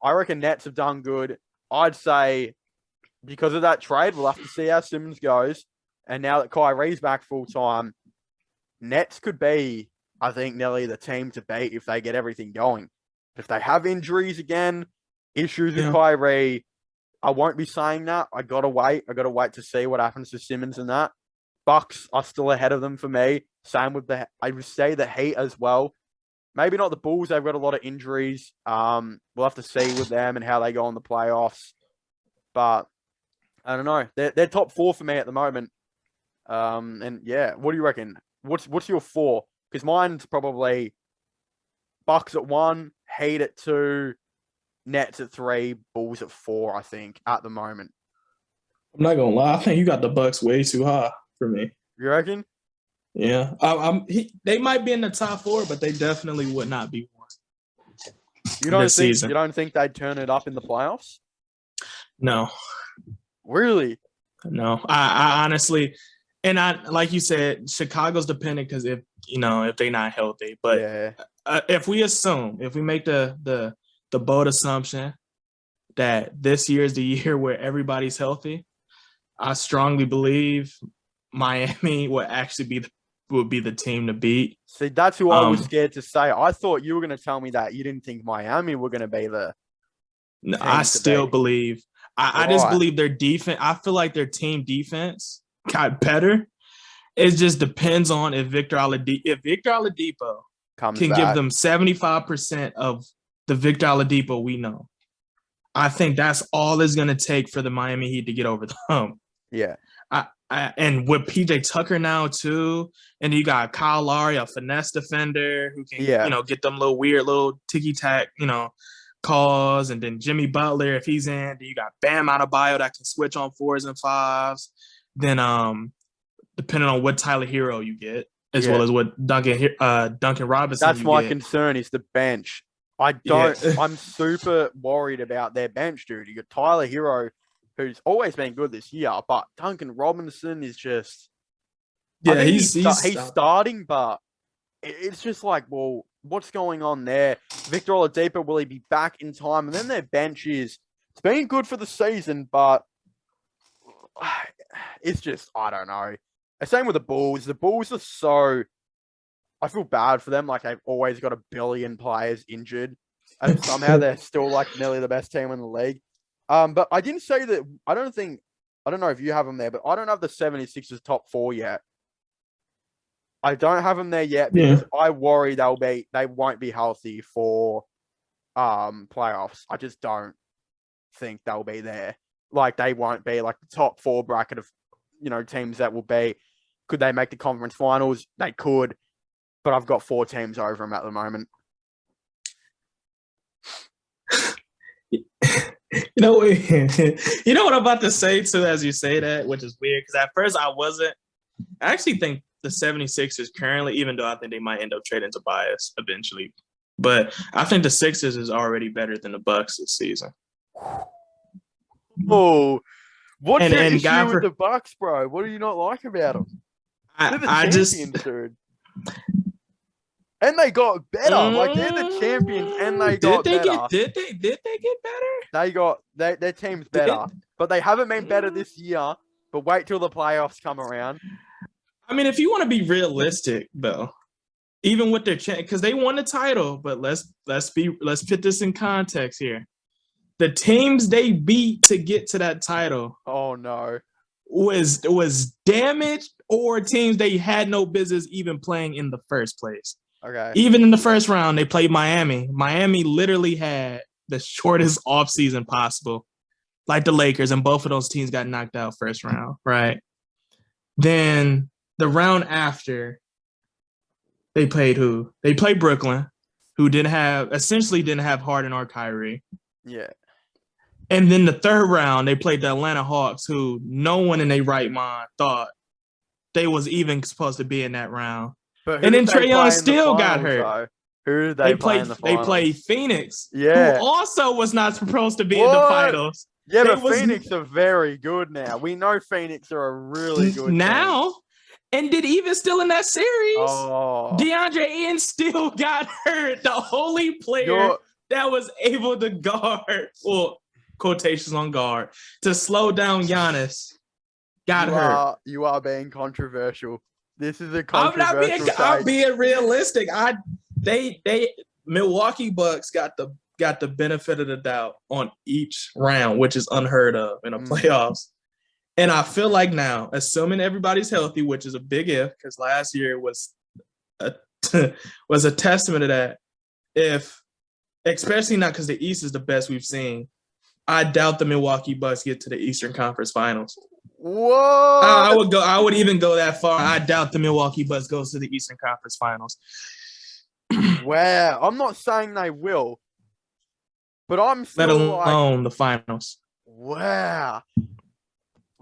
I reckon Nets have done good. I'd say because of that trade, we'll have to see how Simmons goes. And now that Kyrie's back full time, Nets could be, I think, nearly the team to beat if they get everything going. If they have injuries again, issues with Yeah. Kyrie, I won't be saying that. I gotta wait. I gotta wait to see what happens to Simmons and that. Bucks are still ahead of them for me. Same with I would say the Heat as well. Maybe not the Bulls. They've got a lot of injuries. We'll have to see with them and how they go in the playoffs. But I don't know. They're top four for me at the moment. And yeah, what do you reckon? What's your four? Because mine's probably Bucks at 1, Heat at 2, Nets at 3, Bulls at 4. I think at the moment. I'm not gonna lie. I think you got the Bucks way too high for me. You reckon? Yeah, they might be in the top 4, but they definitely would not be one this season. You don't think they'd turn it up in the playoffs? No, Really? no. I honestly, and I like you said, Chicago's dependent because if they're not healthy, but Yeah. If we make the bold assumption that this year is the year where everybody's healthy, I strongly believe Miami would be the team to beat. See, that's who I was scared to say. I thought you were going to tell me that you didn't think Miami were going to be the. I still believe. I just believe their defense. I feel like their team defense got better. It just depends on if Victor Oladipo can give them 75% of the Victor Oladipo we know. I think that's all it's going to take for the Miami Heat to get over the hump. Yeah. And with PJ Tucker now too, and you got Kyle Lowry, a finesse defender who can, get them little ticky-tack, calls, and then Jimmy Butler if he's in. Then you got Bam Adebayo that can switch on 4s and 5s. Then depending on what Tyler Hero you get, as well as what Duncan Robinson. That's my concern is the bench. I'm super worried about their bench, dude. You got Tyler Hero, who's always been good this year, but Duncan Robinson is just. Yeah, he's starting, but it's just like, well, what's going on there? Victor Oladipo, will he be back in time? And then their bench it's been good for the season, but it's just, I don't know. Same with the Bulls. The Bulls are so. I feel bad for them. Like they've always got 1 billion players injured, and somehow they're still like nearly the best team in the league. But I didn't say that. I don't know if you have them there, but I don't have the 76ers top 4 yet. I don't have them there yet because I worry they won't be healthy for playoffs. I just don't think they'll be there. Like they won't be like the top 4 bracket of teams that will be. Could they make the conference finals? They could, but I've got 4 teams over them at the moment. You know what I'm about to say too, as you say that, which is weird because at first I wasn't. I actually think the 76ers currently, even though I think they might end up trading Tobias eventually, but I think the Sixers is already better than the Bucks this season. Oh, what's the issue with the Bucks, bro? What do you not like about them? They're the champions, dude. And they got better. Like they're the champions, and they got better. Did they get better? They got their team's better, but they haven't been better this year. But wait till the playoffs come around. I mean, if you want to be realistic, though, even with their because they won the title, but let's put this in context here. The teams they beat to get to that title, oh no, was damaged or teams they had no business even playing in the first place. Okay. Even in the first round, they played Miami. Miami literally had the shortest offseason possible, like the Lakers, and both of those teams got knocked out first round, right? Then the round after, they played who? They played Brooklyn, who essentially didn't have Harden or Kyrie. Yeah. And then the third round, they played the Atlanta Hawks, who no one in their right mind thought they was even supposed to be in that round. And then Trae Young still got hurt. Who did they play in the finals? They played Phoenix, who also was not supposed to be in the finals. Yeah, but Phoenix are very good now. We know Phoenix are a really good now. team. And did even still in that series, DeAndre Ayton still got hurt. The only player that was able to guard, well, quotations on guard, to slow down Giannis got hurt. You are being controversial. This is a controversial take. I'm being realistic. They Milwaukee Bucks got the benefit of the doubt on each round, which is unheard of in the playoffs. And I feel like now, assuming everybody's healthy, which is a big if, because last year was a testament to that. If, especially not because the East is the best we've seen, I doubt the Milwaukee Bucks get to the Eastern Conference Finals. Whoa! I would even go that far. I doubt the Milwaukee Bucks goes to the Eastern Conference Finals. Wow, I'm not saying they will, but I'm still let alone the finals. Wow.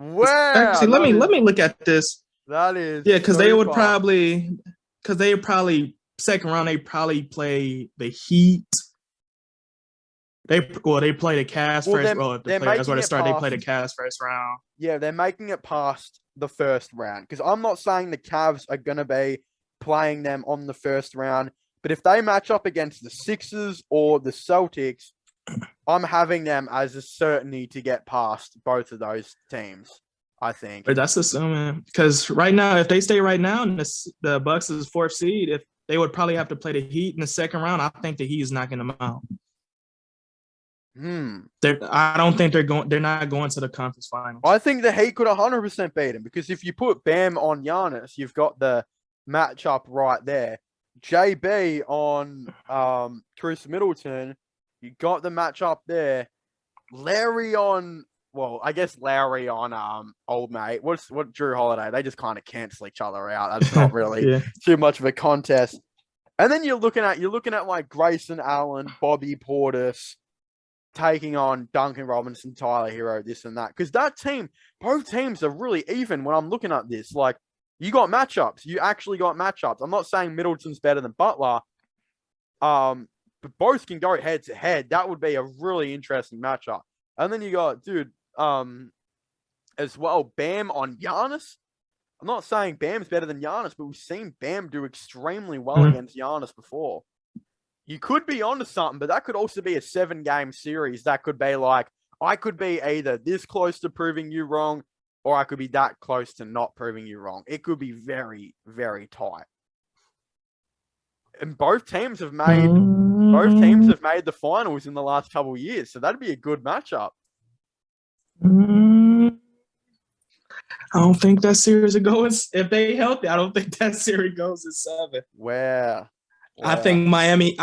Actually, let me look at this. That is because they would probably second round they probably play the Heat. They play the Cavs first. Well, if that's where they start. They play the Cavs first round. Yeah, they're making it past the first round because I'm not saying the Cavs are going to be playing them on the first round, but if they match up against the Sixers or the Celtics, I'm having them as a certainty to get past both of those teams, I think. But that's assuming because right now, if they stay right now, and the Bucks is fourth seed, if they would probably have to play the Heat in the second round, I think the Heat is knocking them out. I don't think they're not going to the conference finals. I think the Heat could 100% beat them because if you put Bam on Giannis, you've got the matchup right there. JB on Chris Middleton, you got the matchup there. Larry on old mate. What Drew Holiday? They just kind of cancel each other out. That's not really too much of a contest. And then you're looking at like Grayson Allen, Bobby Portis taking on Duncan Robinson, Tyler Hero, this and that. Because that team, both teams are really even when I'm looking at this. Like, you got matchups. You actually got matchups. I'm not saying Middleton's better than Butler. But both can go head to head. That would be a really interesting matchup. And then you got, as well, Bam on Giannis. I'm not saying Bam's better than Giannis, but we've seen Bam do extremely well against Giannis before. You could be onto something, but that could also be a 7-game series. That could be like, I could be either this close to proving you wrong, or I could be that close to not proving you wrong. It could be very, very tight. And both teams have made the finals in the last couple of years, so that'd be a good matchup. I don't think that series is going. If they healthy, I don't think that series goes to 7. Wow. I think Miami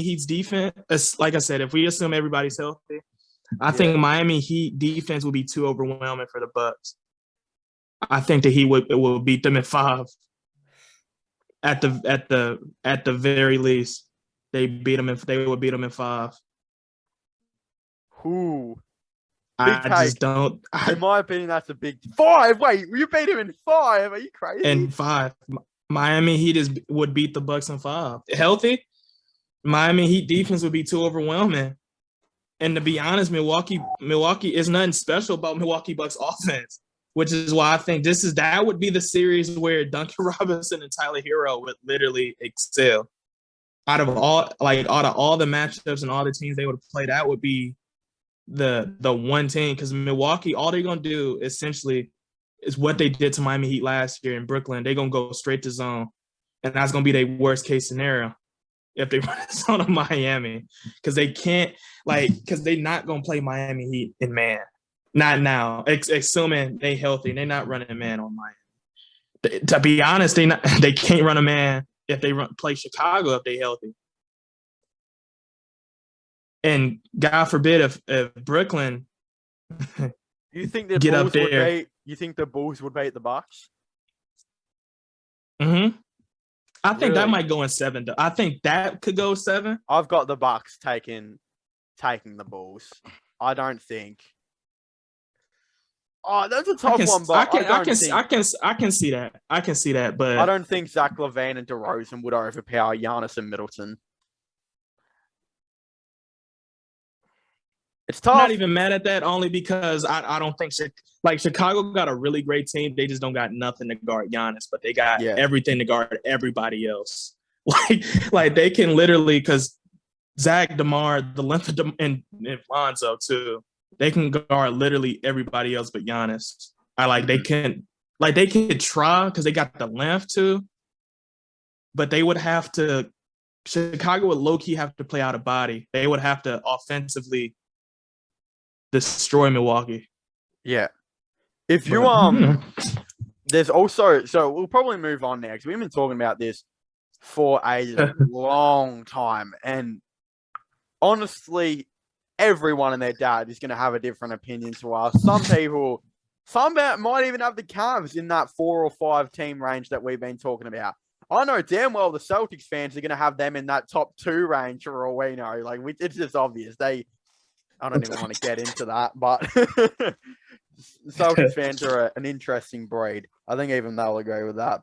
Heat's defense, like I said, if we assume everybody's healthy, I think Miami Heat defense will be too overwhelming for the Bucks. I think that Heat will beat them in 5. At the very least, they would beat them in 5. Ooh. Just don't. In my opinion, that's a big 5. Wait, you beat him in 5? Are you crazy? In 5. Miami Heat would beat the Bucks in 5. Healthy, Miami Heat defense would be too overwhelming. And to be honest, Milwaukee is nothing special about Milwaukee Bucks offense, which is why I think that would be the series where Duncan Robinson and Tyler Hero would literally excel. Out of all the matchups and all the teams they would play, that would be the one team, because Milwaukee, all they're gonna do essentially is what they did to Miami Heat last year in Brooklyn. They're going to go straight to zone. And that's going to be their worst case scenario if they run zone of Miami. Because they can't, because they're not going to play Miami Heat in man. Not now. Assuming they healthy. They're not running man on Miami. To be honest, they can't run a man if they play Chicago if they're healthy. And God forbid if Brooklyn you think the get Bulls up there. You think the Bulls would beat the Bucks? I think that might go in 7. I think that could go 7. I've got the Bucks taking the Bulls. I don't think. Oh, that's a tough one, but I can see that. I can see that, but I don't think Zach LaVine and DeRozan would overpower Giannis and Middleton. It's tough. I'm not even mad at that, only because I don't think Chicago got a really great team. They just don't got nothing to guard Giannis, but they got everything to guard everybody else. Like they can literally, because Zach, DeMar, the length of and Lonzo too. They can guard literally everybody else but Giannis. They could try because they got the length too, but they would have to. Chicago would low key have to play out of body. They would have to offensively destroy Milwaukee. Yeah. If you there's also, so we'll probably move on now because we've been talking about this for a long time, and honestly, everyone and their dad is going to have a different opinion to us. Some might even have the Cavs in that 4 or 5 team range that we've been talking about. I know damn well the Celtics fans are going to have them in that top 2 range for all we know. Like, it's just obvious. I don't even want to get into that, but Celtics fans are an interesting breed. I think even they'll agree with that.